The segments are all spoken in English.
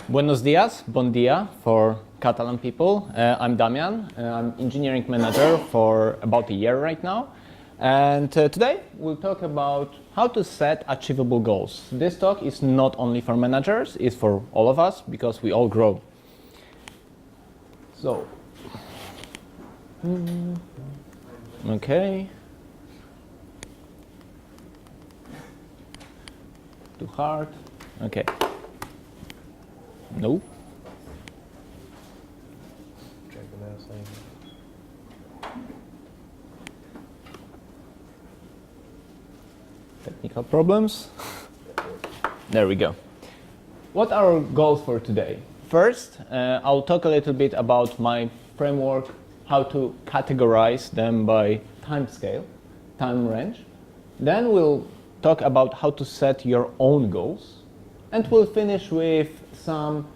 Buenos dias, bon dia for Catalan people. I'm Damian. I'm engineering manager for about a year right now. And today we'll talk about how to set achievable goals. This talk is not only for managers, it's for all of us because we all grow. So, okay. Too hard. Okay. No. Technical problems. There we go. What are our goals for today? First, I'll talk a little bit about my framework, how to categorize them by timescale, time range. Then we'll talk about how to set your own goals. And we'll finish with some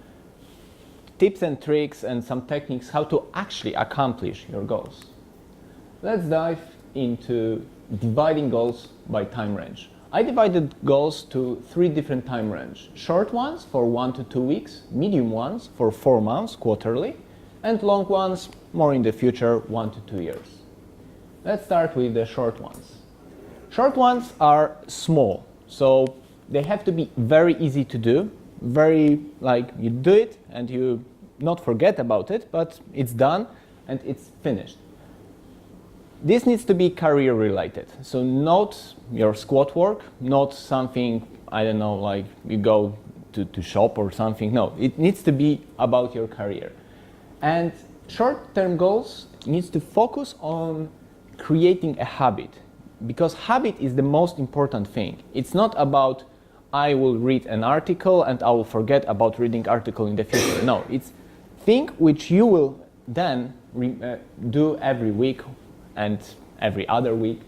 tips and tricks and some techniques how to actually accomplish your goals. Let's dive into dividing goals by time range. I divided goals to 3 different time ranges. Short ones for 1 to 2 weeks, medium ones for 4 months quarterly, and long ones more in the future, 1 to 2 years. Let's start with the short ones. Short ones are small, so they have to be very easy to do, you do it and you not forget about it, but it's done and it's finished. This needs to be career related, so not your squad work, not something, I don't know, like you go to shop or something. No, it needs to be about your career. And short-term goals needs to focus on creating a habit, because habit is the most important thing. It's not about I will read an article and I will forget about reading article in the future. No, it's thing which you will then do every week and every other week.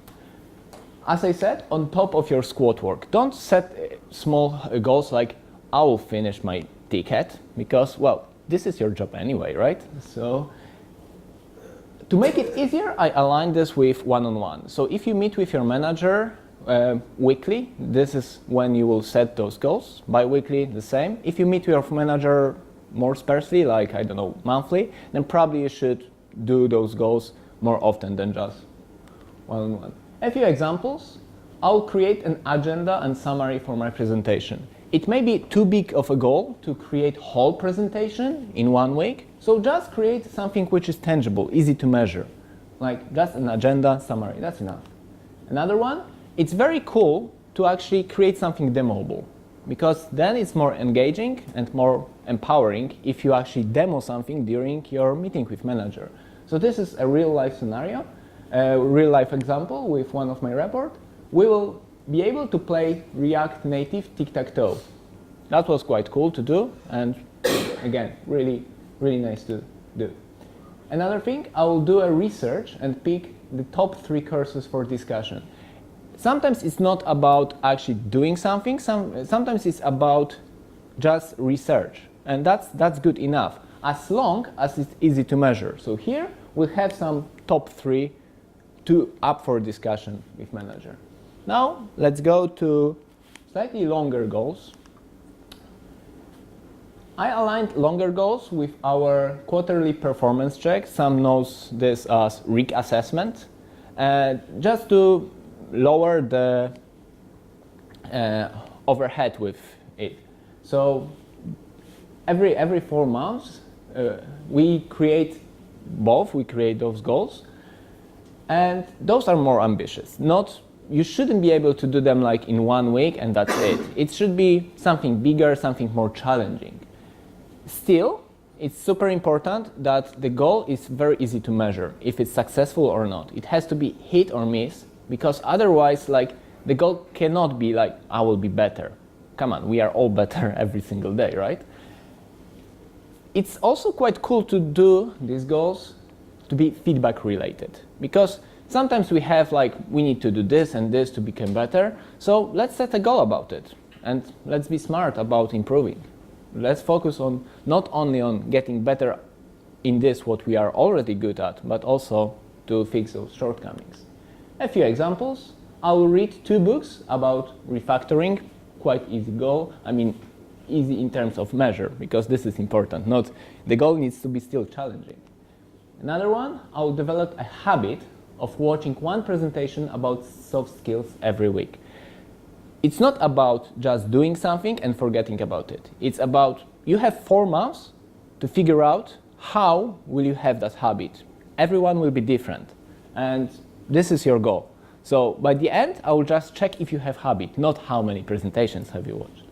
As I said, on top of your squad work. Don't set small goals like I will finish my ticket because, well, this is your job anyway, right? So to make it easier, I align this with one-on-one. So if you meet with your manager weekly, this is when you will set those goals. Bi-weekly, the same. If you meet with your manager more sparsely, like, I don't know, monthly, then probably you should do those goals more often than just one-on-one. A few examples. I'll create an agenda and summary for my presentation. It may be too big of a goal to create whole presentation in 1 week, so just create something which is tangible, easy to measure, like just an agenda summary, that's enough. Another one, it's very cool to actually create something demoable, because then it's more engaging and more empowering if you actually demo something during your meeting with manager. So this is a real-life scenario, a real-life example with one of my reports. We will be able to play React Native tic-tac-toe. That was quite cool to do, and again, really nice to do. Another thing, I will do a research and pick the top 3 courses for discussion. Sometimes it's not about actually doing something, sometimes it's about just research, and that's good enough, as long as it's easy to measure. So here we'll have some top 3 up for discussion with manager. Now let's go to slightly longer goals. I aligned longer goals with our quarterly performance check. Some knows this as RIG assessment, just to lower the overhead with it. So every 4 months we create those goals, and those are more ambitious. You shouldn't be able to do them like in 1 week and that's it. It should be something bigger, something more challenging. Still, it's super important that the goal is very easy to measure, if it's successful or not. It has to be hit or miss, because otherwise, like, the goal cannot be like, I will be better. Come on, we are all better every single day, right? It's also quite cool to do these goals to be feedback related, because sometimes we have like, we need to do this and this to become better. So let's set a goal about it, and let's be smart about improving. Let's focus on not only on getting better in this, what we are already good at, but also to fix those shortcomings. A few examples. I'll read 2 books about refactoring, quite easy goal. I mean, easy in terms of measure, because this is important. Not the goal needs to be still challenging. Another one, I'll develop a habit of watching 1 presentation about soft skills every week. It's not about just doing something and forgetting about it. It's about you have 4 months to figure out how will you have that habit. Everyone will be different, and this is your goal. So by the end, I will just check if you have habit, not how many presentations have you watched.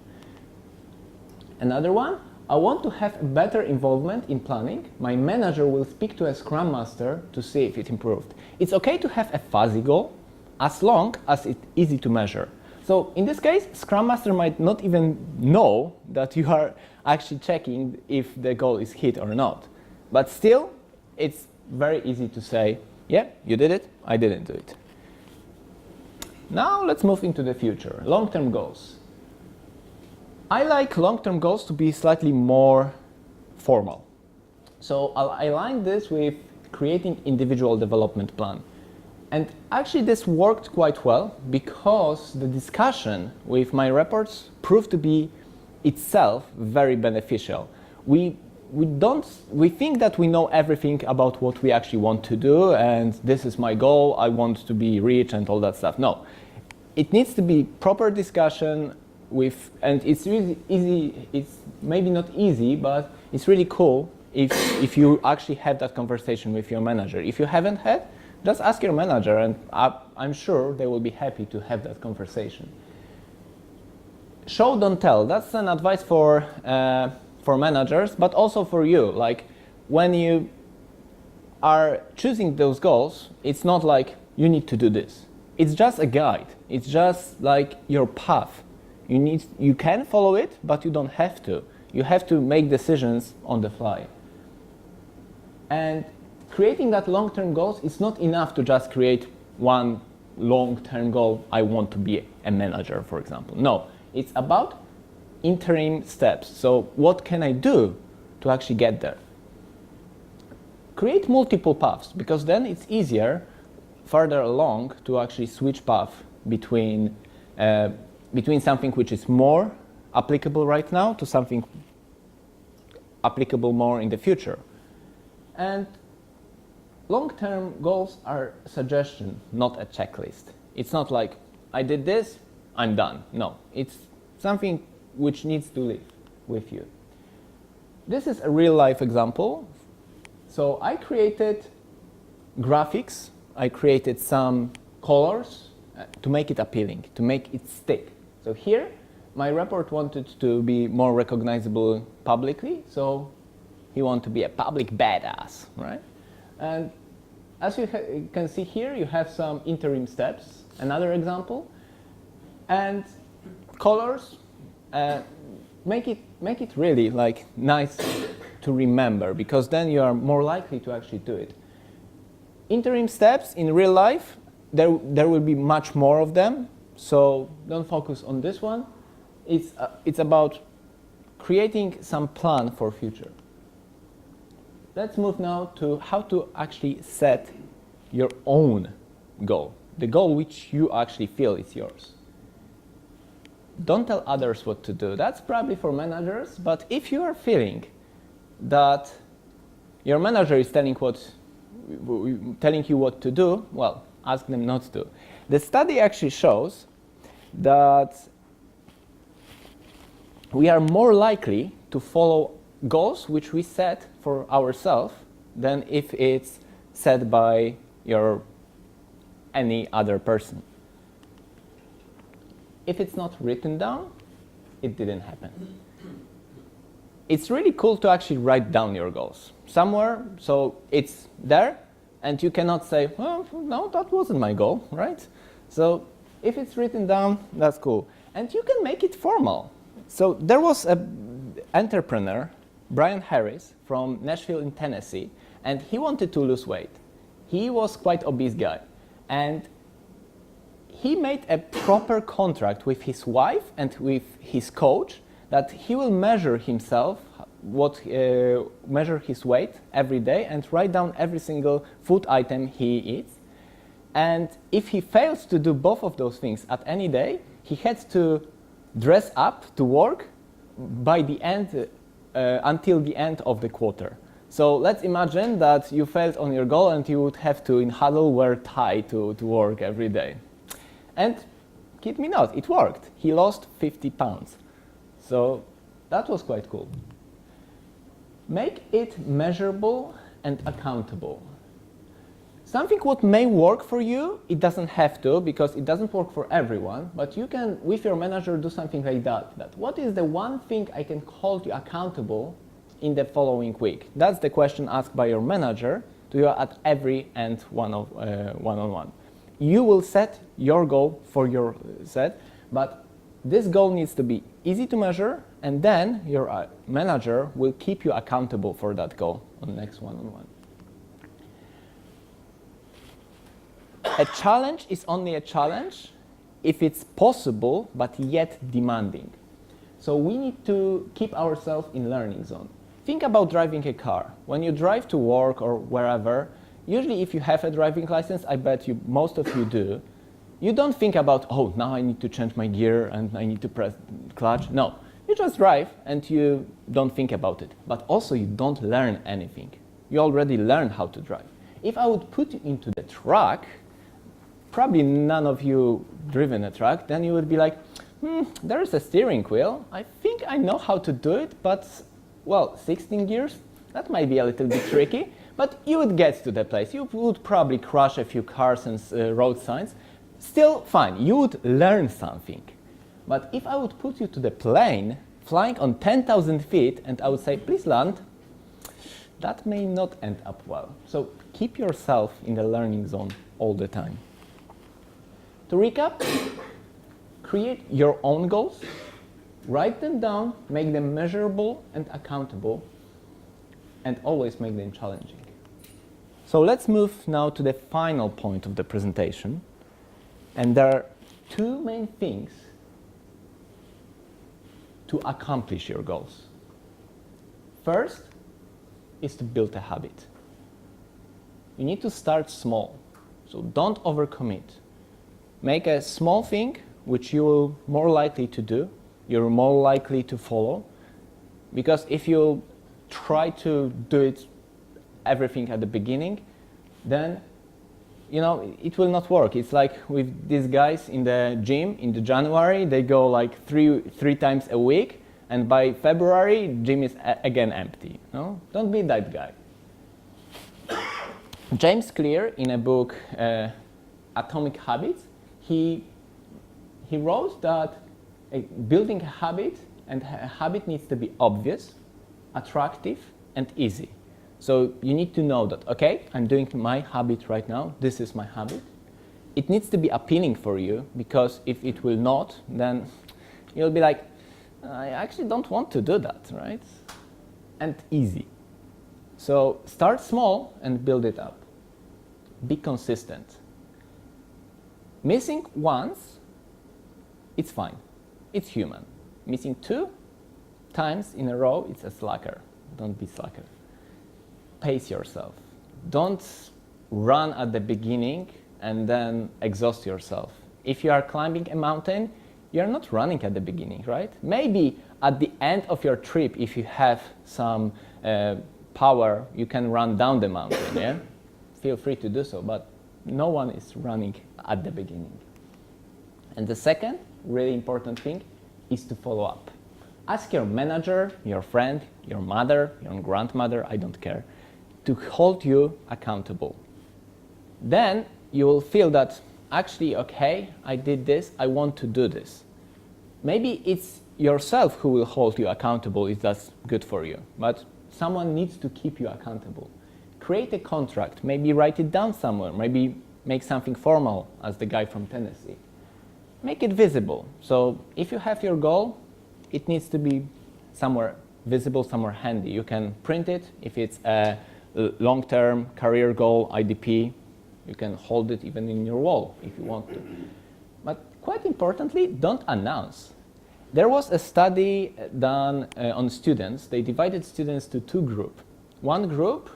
Another one, I want to have a better involvement in planning. My manager will speak to a Scrum Master to see if it improved. It's okay to have a fuzzy goal as long as it's easy to measure. So in this case, Scrum Master might not even know that you are actually checking if the goal is hit or not. But still, it's very easy to say, yeah, you did it, I didn't do it. Now let's move into the future, long-term goals. I like long-term goals to be slightly more formal. So I'll align this with creating individual development plan. And actually this worked quite well because the discussion with my reports proved to be itself very beneficial. We think that we know everything about what we actually want to do, and this is my goal, I want to be rich and all that stuff. No, it needs to be proper discussion with, and it's really easy, it's maybe not easy, but it's really cool if you actually have that conversation with your manager. If you haven't had, just ask your manager, and I'm sure they will be happy to have that conversation. Show, don't tell. That's an advice for managers, but also for you. Like, when you are choosing those goals, it's not like you need to do this. It's just a guide. It's just like your path. You can follow it, but you don't have to. You have to make decisions on the fly. And creating that long-term goals is not enough to just create one long-term goal. I want to be a manager, for example. No, it's about interim steps. So what can I do to actually get there? Create multiple paths, because then it's easier further along to actually switch path between something which is more applicable right now to something applicable more in the future. And long-term goals are a suggestion, not a checklist. It's not like, I did this, I'm done. No, it's something which needs to live with you. This is a real-life example. So I created graphics, I created some colors to make it appealing, to make it stick. So here, my report wanted to be more recognizable publicly, so he wanted to be a public badass, right? And as you can see here, you have some interim steps, another example, and colors make it really like nice to remember, because then you are more likely to actually do it. Interim steps in real life, there will be much more of them, so don't focus on this one. It's about creating some plan for future. Let's move now to how to actually set your own goal, the goal which you actually feel is yours. Don't tell others what to do. That's probably for managers, but if you are feeling that your manager is telling you what to do, well, ask them not to. The study actually shows that we are more likely to follow goals which we set for ourselves than if it's set by any other person. If it's not written down, it didn't happen. It's really cool to actually write down your goals somewhere, so it's there, and you cannot say, well, no, that wasn't my goal, right? So if it's written down, that's cool. And you can make it formal. So there was an entrepreneur, Brian Harris, from Nashville in Tennessee, and he wanted to lose weight. He was quite obese guy, and he made a proper contract with his wife and with his coach that he will measure himself, measure his weight every day and write down every single food item he eats. And if he fails to do both of those things at any day, he had to dress up to work by the end, until the end of the quarter. So let's imagine that you failed on your goal and you would have to, in huddle, wear tie to work every day. And kid me not, it worked. He lost 50 pounds. So that was quite cool. Make it measurable and accountable. Something what may work for you, it doesn't have to, because it doesn't work for everyone, but you can, with your manager, do something like that. What is the one thing I can hold you accountable in the following week? That's the question asked by your manager to you at every end one-on-one. You will set your goal for your set, but this goal needs to be easy to measure, and then your manager will keep you accountable for that goal on the next one-on-one. A challenge is only a challenge if it's possible, but yet demanding. So we need to keep ourselves in learning zone. Think about driving a car. When you drive to work or wherever, usually if you have a driving license, I bet most of you do, you don't think about, oh, now I need to change my gear and I need to press clutch. No, you just drive and you don't think about it. But also you don't learn anything. You already learned how to drive. If I would put you into the truck, probably none of you driven a truck, then you would be like, there is a steering wheel. I think I know how to do it, but, well, 16 gears, that might be a little bit tricky. But you would get to the place. You would probably crush a few cars and road signs. Still fine, you would learn something. But if I would put you to the plane, flying on 10,000 feet, and I would say, please land, that may not end up well. So keep yourself in the learning zone all the time. To recap, create your own goals, write them down, make them measurable and accountable, and always make them challenging. So let's move now to the final point of the presentation. And there are two main things to accomplish your goals. First is to build a habit. You need to start small, so don't overcommit. Make a small thing which you're more likely to do, you're more likely to follow, because if you try to do it everything at the beginning, then it will not work. It's like with these guys in the gym in the January, they go like three times a week, and by February, gym is again empty. No? Don't be that guy. James Clear, in a book, Atomic Habits, he wrote that building a habit, and a habit needs to be obvious, attractive, and easy. So you need to know that, okay, I'm doing my habit right now, this is my habit. It needs to be appealing for you, because if it will not, then you'll be like, I actually don't want to do that, right? And easy. So start small and build it up. Be consistent. Missing once, it's fine. It's human. Missing 2 times in a row, it's a slacker. Don't be slacker. Pace yourself. Don't run at the beginning and then exhaust yourself. If you are climbing a mountain, you're not running at the beginning, right? Maybe at the end of your trip, if you have some power, you can run down the mountain, yeah? Feel free to do so, but no one is running at the beginning. And the second really important thing is to follow up. Ask your manager, your friend, your mother, your grandmother, I don't care, to hold you accountable. Then you will feel that actually, okay, I did this, I want to do this. Maybe it's yourself who will hold you accountable if that's good for you, but someone needs to keep you accountable. Create a contract, maybe write it down somewhere, maybe make something formal, as the guy from Tennessee. Make it visible. So if you have your goal, it needs to be somewhere visible, somewhere handy. You can print it. If it's a long-term career goal, IDP, you can hold it even in your wall if you want to. But quite importantly, don't announce. There was a study done on students. They divided students to 2 groups. One group,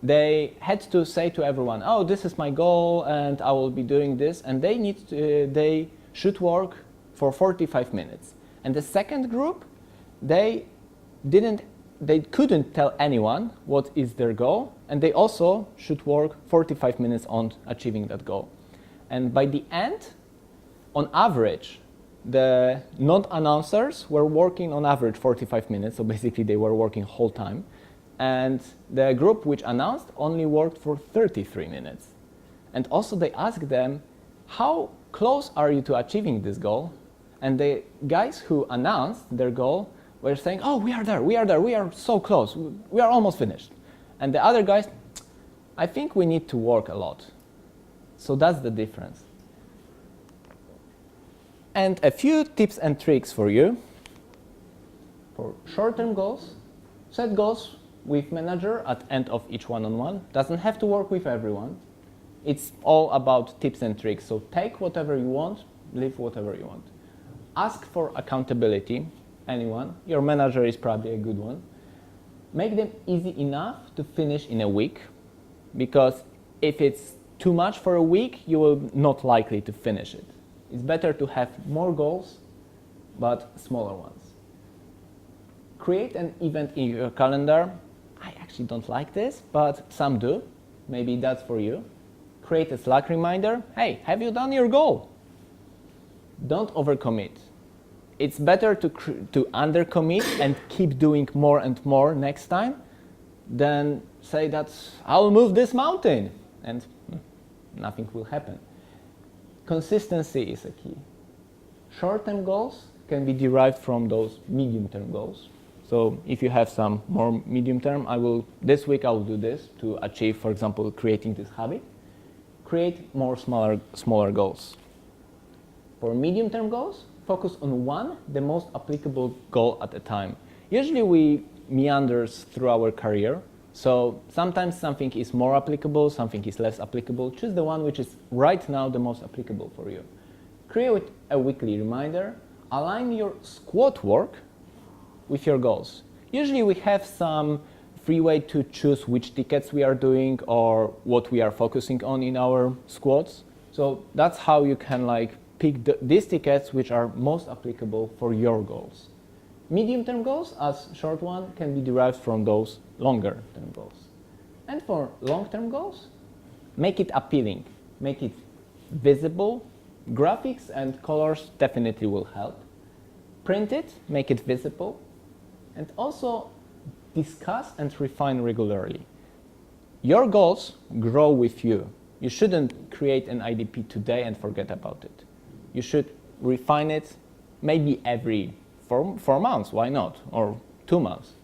they had to say to everyone, oh, this is my goal and I will be doing this, and they should work for 45 minutes. And the second group, they couldn't tell anyone what is their goal, and they also should work 45 minutes on achieving that goal. And by the end, on average, the non-announcers were working on average 45 minutes, so basically they were working whole time. And the group which announced only worked for 33 minutes. And also they asked them, how close are you to achieving this goal? And the guys who announced their goal were saying, oh, we are there, we are so close, we are almost finished. And the other guys, I think we need to work a lot. So that's the difference. And a few tips and tricks for you. For short-term goals, set goals with manager at end of each one-on-one. Doesn't have to work with everyone. It's all about tips and tricks. So take whatever you want, leave whatever you want. Ask for accountability, anyone. Your manager is probably a good one. Make them easy enough to finish in a week, because if it's too much for a week, you will not likely to finish it. It's better to have more goals, but smaller ones. Create an event in your calendar. I actually don't like this, but some do. Maybe that's for you. Create a Slack reminder. Hey, have you done your goal? Don't overcommit. It's better to undercommit and keep doing more and more next time than say that I'll move this mountain and nothing will happen. Consistency is a key. Short-term goals can be derived from those medium-term goals. So if you have some more medium-term, this week I will do this to achieve, for example, creating this habit. Create more smaller goals. For medium-term goals, focus on one, the most applicable goal at a time. Usually we meander through our career, so sometimes something is more applicable, something is less applicable. Choose the one which is right now the most applicable for you. Create a weekly reminder. Align your squad work with your goals. Usually we have some free way to choose which tickets we are doing or what we are focusing on in our squads. So that's how you can pick these tickets which are most applicable for your goals. Medium-term goals, as short one, can be derived from those longer-term goals. And for long-term goals, make it appealing, make it visible. Graphics and colors definitely will help. Print it, make it visible, and also discuss and refine regularly. Your goals grow with you. You shouldn't create an IDP today and forget about it. You should refine it maybe every 4 months, why not? Or 2 months.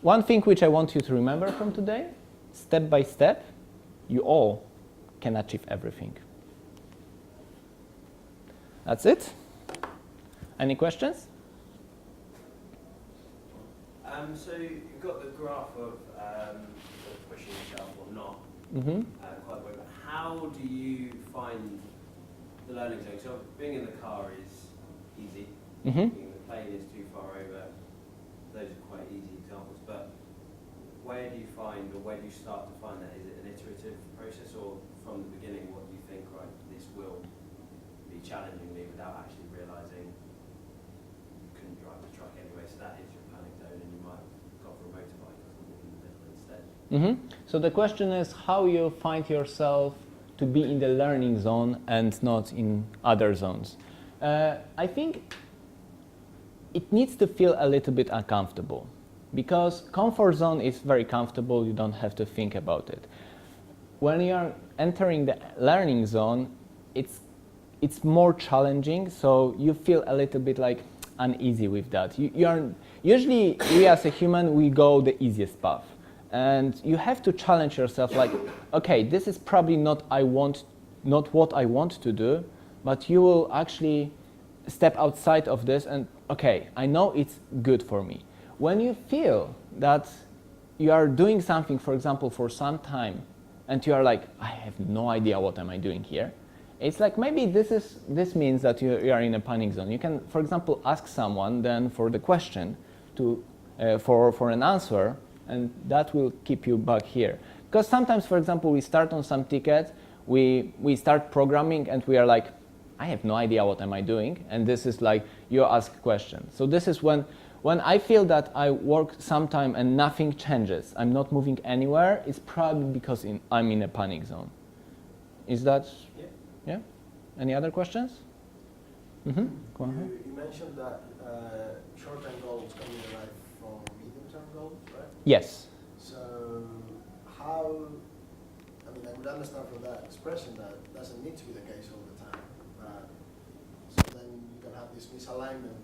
One thing which I want you to remember from today, step by step, you all can achieve everything. That's it. Any questions? So you've got the graph of pushing yourself or not quite well. But how do you find the learning zone? So being in the car is easy. Being in the plane is too far over. Those are quite easy examples. But where do you find, or where do you start to find that? Is it an iterative process, or from the beginning, what do you think? Right, this will be challenging me without actually realizing you couldn't drive the truck anyway. So that is your panic zone, and you might go for a motorbike or something in the middle instead. So the question is how you find yourself to be in the learning zone and not in other zones. I think it needs to feel a little bit uncomfortable, because comfort zone is very comfortable, you don't have to think about it. When you are entering the learning zone, it's more challenging, so you feel a little bit uneasy with that. Usually we as a human, we go the easiest path. And you have to challenge yourself okay, this is probably not what I want to do, but you will actually step outside of this and, okay, I know it's good for me. When you feel that you are doing something, for example, for some time, and you are I have no idea what am I doing here, it's maybe this means that you are in a panic zone. You can, for example, ask someone then for the question for an answer, and that will keep you back here. Because sometimes, for example, we start on some ticket, we start programming, and we are like, I have no idea what am I doing, and this is like, you ask questions. So this is when I feel that I work sometime and nothing changes, I'm not moving anywhere, it's probably because I'm in a panic zone. Is that, yeah? Any other questions? Mm-hmm. Go ahead. You mentioned that short-term goals can be derived from medium-term goals, right? Yes. So how, I mean, I would understand from that expression that it doesn't need to be the case all the time. So then you can have this misalignment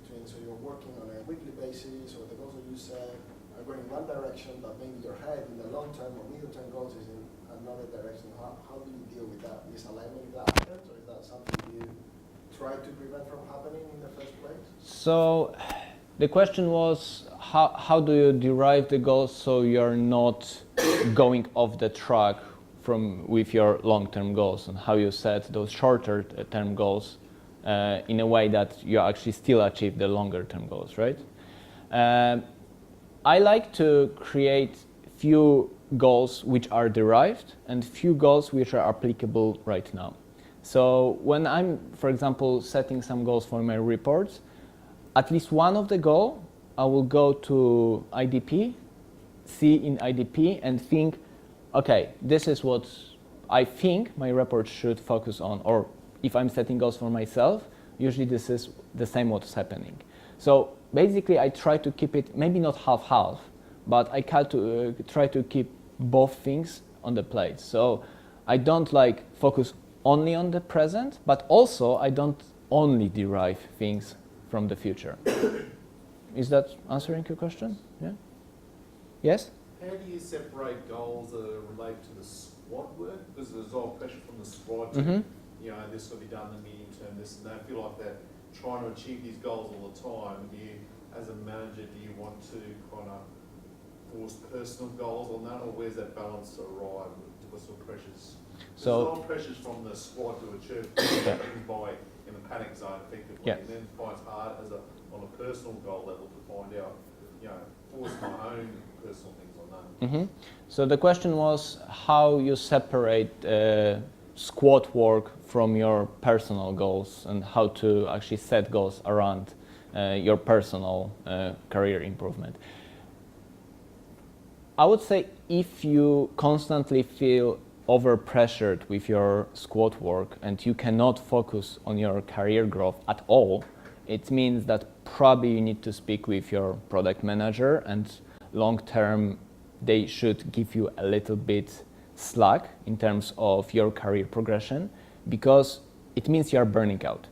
between, so you're working on a weekly basis, or the goals that you set are going in one direction, but maybe your head in the long-term or medium-term goals is in another direction. How do you deal with that misalignment if that happens, or is that something you try to prevent from happening in the first place? So the question was, how do you derive the goals so you're not going off the track with your long-term goals, and how you set those shorter-term goals in a way that you actually still achieve the longer-term goals, right? I like to create few goals which are derived and few goals which are applicable right now. So when I'm, for example, setting some goals for my reports, at least one of the goal, I will go to IDP, see in IDP and think, okay, this is what I think my report should focus on, or if I'm setting goals for myself, usually this is the same what's happening. So basically I try to keep it, maybe not half-half, but I try to keep both things on the plate. So I don't like focus only on the present, but also I don't only derive things from the future. Is that answering your question? Yeah? Yes? How do you separate goals that are related to the squad work? Because there's all pressure from the squad to, you know, this will be done in the medium term, this and that. I feel like they're trying to achieve these goals all the time. Do you, as a manager, do you want to kind of force personal goals on that, or where's that balance arrive? What sort of pressures? So, there's a lot of pressures from the squad to achieve things by in the panic zone effectively, and then find it hard as on a personal goal level to find out, you know, force my own personal things on that. So the question was how you separate squad work from your personal goals, and how to actually set goals around your personal career improvement. I would say if you constantly feel over-pressured with your squad work and you cannot focus on your career growth at all, it means that probably you need to speak with your product manager, and long-term they should give you a little bit slack in terms of your career progression, because it means you are burning out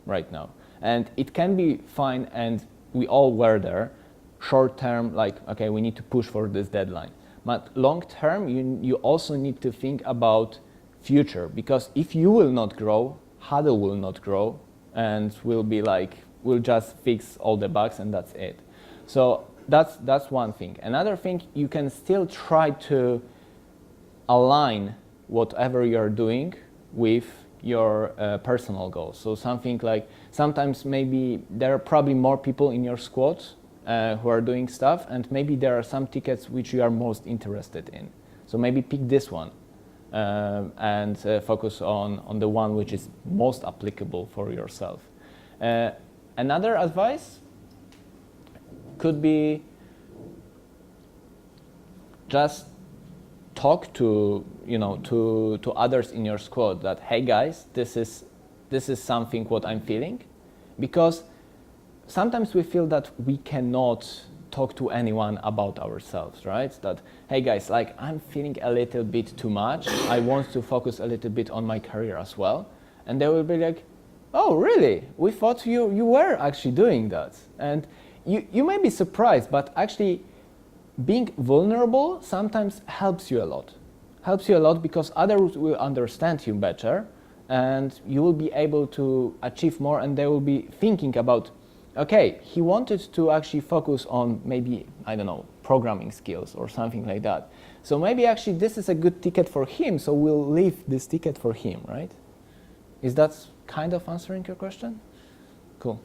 right now. And it can be fine, and we all were there, short-term, like, okay, we need to push for this deadline. But long-term, you also need to think about future, because if you will not grow, Huddle will not grow, and we'll be like, we'll just fix all the bugs and that's it. So that's one thing. Another thing, you can still try to align whatever you're doing with your personal goals. So something like, sometimes maybe there are probably more people in your squad who are doing stuff, and maybe there are some tickets which you are most interested in. So maybe pick this one and focus on the one which is most applicable for yourself. Another advice could be just talk to others in your squad that, hey guys, this is something what I'm feeling, because sometimes we feel that we cannot talk to anyone about ourselves, right? That, hey guys, like, I'm feeling a little bit too much. I want to focus a little bit on my career as well. And they will be like, oh, really? We thought you were actually doing that. And you may be surprised, but actually being vulnerable sometimes helps you a lot. Helps you a lot because others will understand you better, and you will be able to achieve more, and they will be thinking about, okay, he wanted to actually focus on maybe, I don't know, programming skills or something like that. So maybe actually this is a good ticket for him, so we'll leave this ticket for him, right? Is that kind of answering your question? Cool.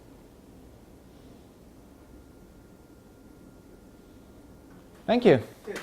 Thank you. Good.